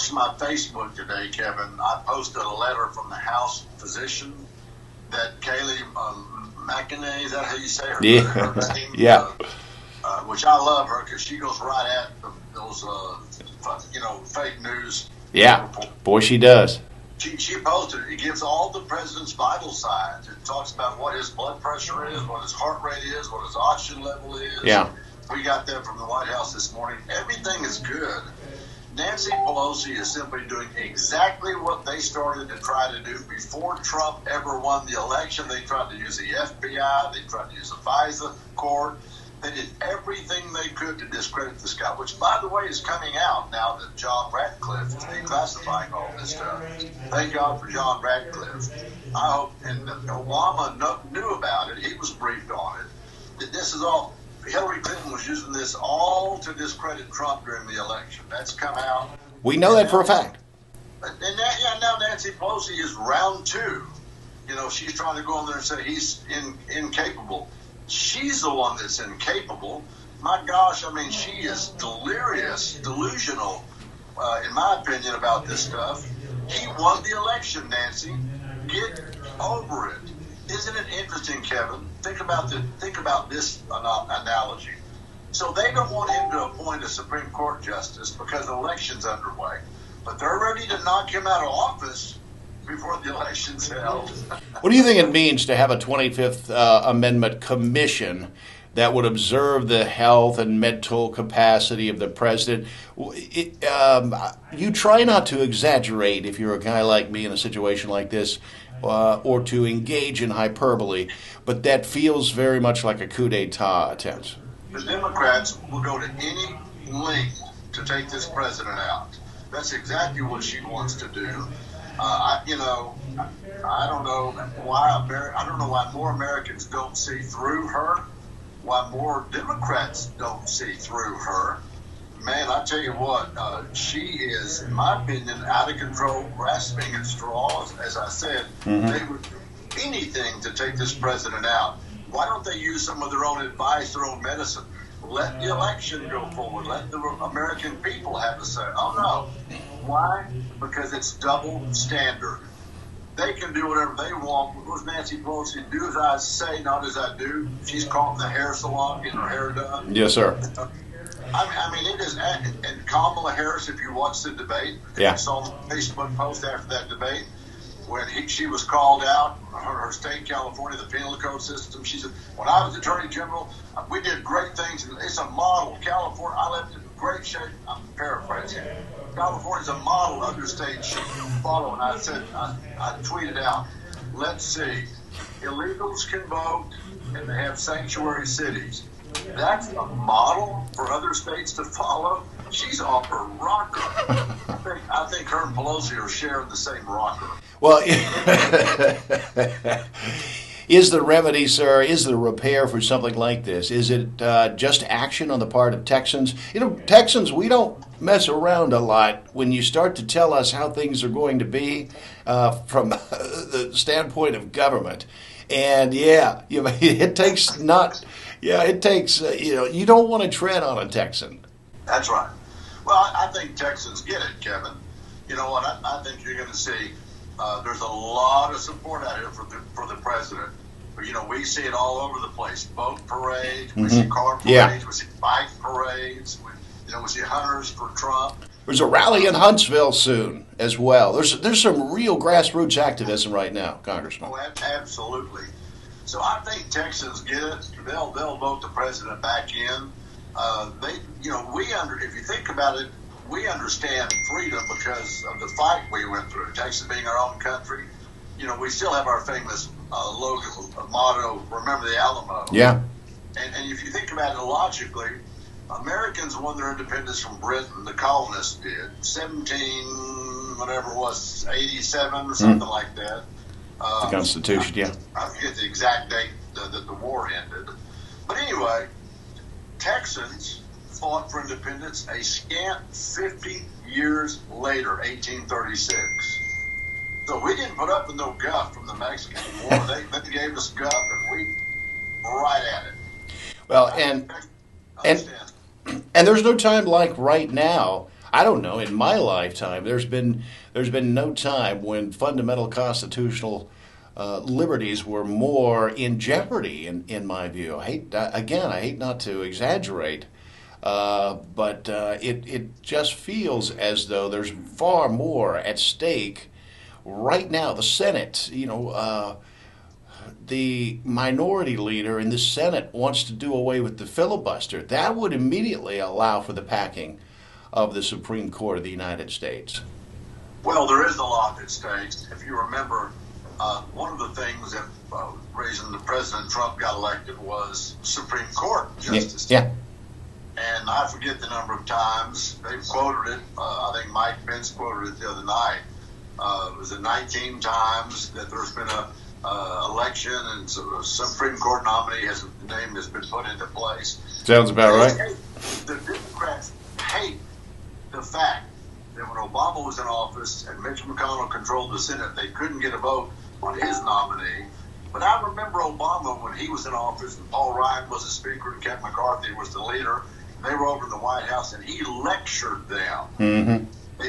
watched my Facebook today, Kevin. I posted a letter from the House physician that Kayleigh McEnany, is that how you say her, her name? Yeah. Which I love her because she goes right at those, fake news. Yeah. Boy, she does. She posted it. It gives all the president's vital signs. It talks about what his blood pressure is, what his heart rate is, what his oxygen level is. Yeah. We got that from the White House this morning. Everything is good. Nancy Pelosi is simply doing exactly what they started to try to do before Trump ever won the election. They tried to use the FBI. They tried to use the FISA court. They did everything they could to discredit this guy, which, by the way, is coming out now that John Ratcliffe is declassifying all this stuff. Thank God for John Ratcliffe. I hope, and Obama knew about it. He was briefed on it. This is all, Hillary Clinton was using this all to discredit Trump during the election. That's come out. We know that for a fact. And now Nancy Pelosi is round two. She's trying to go in there and say he's incapable. She's the one that's incapable. My gosh, she is delirious, delusional, in my opinion, about this stuff. He won the election, Nancy. Get over it. Isn't it interesting, Kevin? Think about this analogy. So they don't want him to appoint a Supreme Court justice because the election's underway, but they're ready to knock him out of office before the election's held. What do you think it means to have a 25th Amendment commission that would observe the health and mental capacity of the president? You try not to exaggerate if you're a guy like me in a situation like this, or to engage in hyperbole, but that feels very much like a coup d'etat attempt. The Democrats will go to any length to take this president out. That's exactly what she wants to do. I don't know why more Americans don't see through her, why more Democrats don't see through her. Man, I tell you what, she is, in my opinion, out of control, grasping at straws. As I said, they would do anything to take this president out. Why don't they use some of their own advice, their own medicine? Let the election go forward. Let the American people have a say. Oh, no. Why? Because it's double standard. They can do whatever they want. What does Nancy Pelosi do as I say, not as I do? She's caught in the hair salon getting her hair done. Yes, sir. It is. And Kamala Harris, if you watch the debate, if you saw the Facebook post after that debate, when she was called out, her state, California, the penal code system, she said, when I was Attorney General, we did great things. It's a model. California, I left it in great shape. I'm paraphrasing. California's a model other states should follow. And I said, I tweeted out, let's see, illegals can vote and they have sanctuary cities. That's a model for other states to follow. She's off her rocker. I think her and Pelosi are sharing the same rocker. Well, is the remedy, sir, is the repair for something like this? Is it just action on the part of Texans? Texans, we don't mess around a lot when you start to tell us how things are going to be from the standpoint of government. And it takes you don't want to tread on a Texan. That's right. Well, I think Texans get it, Kevin. You know what? I think you're going to see there's a lot of support out here for the president. We see it all over the place. Boat parades, we see car parades, we see bike parades, we see hunters for Trump. There's a rally in Huntsville soon as well. There's some real grassroots activism right now, Congressman. Oh, absolutely. So I think Texans get it. They'll vote the president back in. If you think about it, we understand freedom because of the fight we went through. Texas being our own country, we still have our famous motto, remember the Alamo. Yeah. And if you think about it logically, Americans won their independence from Britain, the colonists did, 87 or something like that. The Constitution, yeah. I forget the exact date that the war ended. But anyway, Texans fought for independence a scant 50 years later, 1836. So we didn't put up with no guff from the Mexican War. They gave us guff, and we were right at it. Well, and there's no time like right now. I don't know, in my lifetime, there's been no time when fundamental constitutional liberties were more in jeopardy, in my view. I hate not to exaggerate, but it just feels as though there's far more at stake right now. The Senate, the minority leader in the Senate wants to do away with the filibuster. That would immediately allow for the packing of the Supreme Court of the United States. Well, there is a lot at stake. If you remember, one of the things that reason the President Trump got elected was Supreme Court justice. Yeah. And I forget the number of times they've quoted it. I think Mike Pence quoted it the other night. It was 19 times that there's been a election and so a Supreme Court nominee name has been put into place. Sounds about right. The Democrats hate the fact that when Obama was in office and Mitch McConnell controlled the Senate, they couldn't get a vote on his nominee. But I remember Obama when he was in office and Paul Ryan was the Speaker and Kevin McCarthy was the leader. They were over in the White House and he lectured them. Mm-hmm.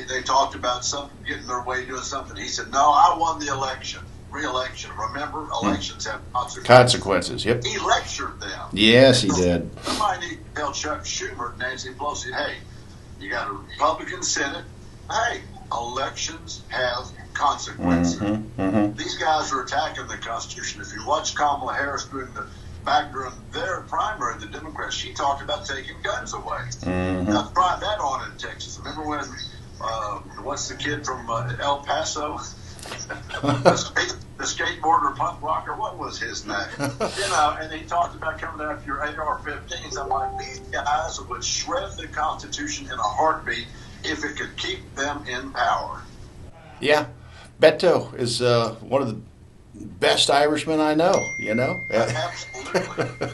They talked about something, getting their way, doing something. He said, "No, I won the election." Re-election. Remember, elections have consequences. Yep. He lectured them. Yes, he did. Somebody need to tell Chuck Schumer and Nancy Pelosi, "Hey, you got a Republican Senate. Hey, elections have consequences." Mm-hmm. Mm-hmm. These guys are attacking the Constitution. If you watch Kamala Harris during their primary, the Democrats, she talked about taking guns away. Mm-hmm. Now, try that on in Texas. Remember when, what's the kid from El Paso? the skateboarder, punk rocker, what was his name? And he talked about coming after your AR-15s. I'm like, these guys would shred the Constitution in a heartbeat if it could keep them in power. Yeah, Beto is one of the best Irishmen I know. Absolutely.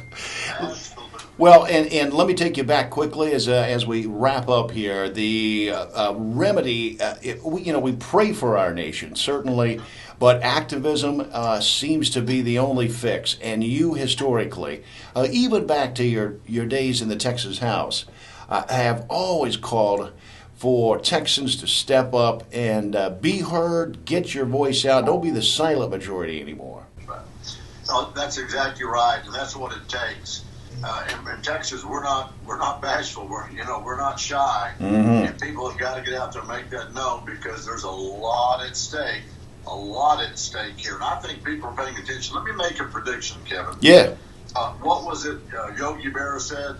Well, and let me take you back quickly as we wrap up here. The remedy, we pray for our nation, certainly, but activism seems to be the only fix. And you, historically, even back to your days in the Texas House, have always called for Texans to step up and be heard, get your voice out. Don't be the silent majority anymore. So that's exactly right, and that's what it takes. In Texas, we're not bashful. We're not shy, and people have got to get out there and make that known because there's a lot at stake. A lot at stake here, and I think people are paying attention. Let me make a prediction, Kevin. Yeah. What was it Yogi Berra said?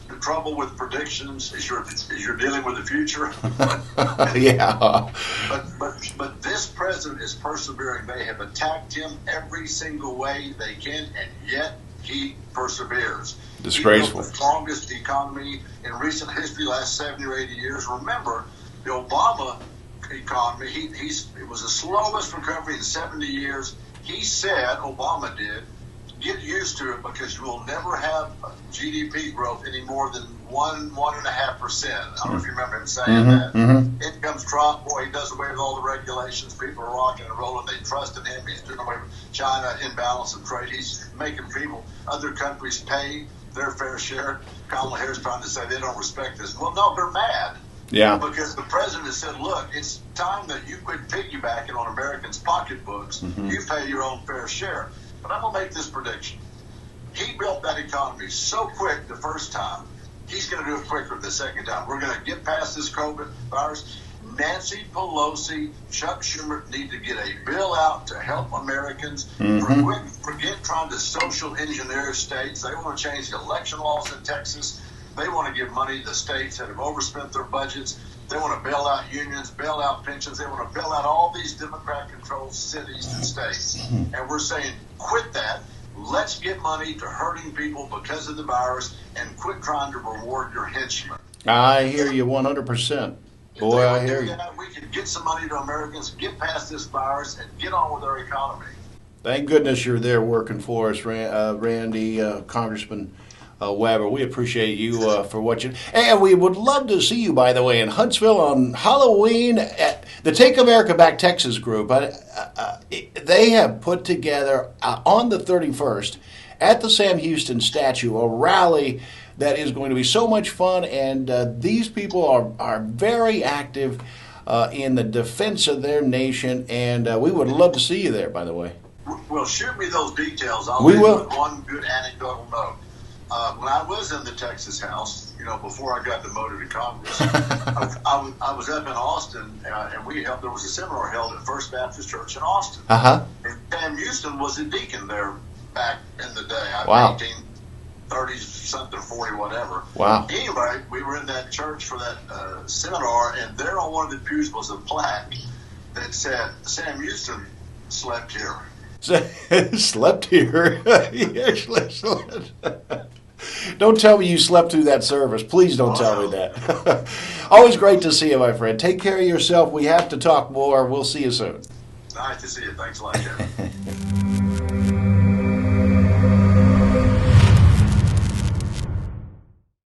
The trouble with predictions is you're dealing with the future. Yeah. But this president is persevering. They have attacked him every single way they can, and yet he perseveres. Disgraceful. He built the strongest economy in recent history, last 70 or 80 years. Remember, the Obama economy, it was the slowest recovery in 70 years. He said, Obama did, get used to it because you will never have GDP growth any more than 1.5%. I don't know if you remember him saying that. Mm-hmm. In comes Trump, boy, he does away with all the regulations. People are rocking and rolling. They trust in him. He's doing away with China, imbalance of trade. He's making other countries pay their fair share. Kamala Harris trying to say they don't respect this. Well, no, they're mad. Yeah. Because the president said, look, it's time that you quit piggybacking on Americans' pocketbooks. Mm-hmm. You pay your own fair share. But I'm going to make this prediction. He built that economy so quick the first time, he's going to do it quicker the second time. We're going to get past this COVID virus. Nancy Pelosi, Chuck Schumer need to get a bill out to help Americans. Forget trying to social engineer states. They want to change the election laws in Texas. They want to give money to states that have overspent their budgets. They want to bail out unions, bail out pensions. They want to bail out all these Democrat-controlled cities and states. And we're saying, quit that. Let's get money to hurting people because of the virus and quit trying to reward your henchmen. I hear you 100%. Boy, I hear you. We can get some money to Americans, get past this virus, and get on with our economy. Thank goodness you're there working for us, Randy, Congressman Weber. We appreciate you for what you... And we would love to see you, by the way, in Huntsville on Halloween at the Take America Back Texas group. They have put together on the 31st at the Sam Houston statue, a rally that is going to be so much fun, and these people are very active in the defense of their nation, and we would love to see you there, by the way. Well, shoot me those details. I'll We leave will. with one good anecdotal note. When I was in the Texas House, before I got demoted to Congress, I was up in Austin, and there was a seminar held at First Baptist Church in Austin. Uh-huh. And Sam Houston was a deacon there back in the day. Wow. 1830s, something, 40, whatever. Wow. Anyway, we were in that church for that seminar, and there on one of the pews was a plaque that said, Sam Houston slept here. Slept here. He actually slept. Don't tell me you slept through that service. Please don't tell me that. Always great to see you, my friend. Take care of yourself. We have to talk more. We'll see you soon. Nice to see you. Thanks a lot, Kevin.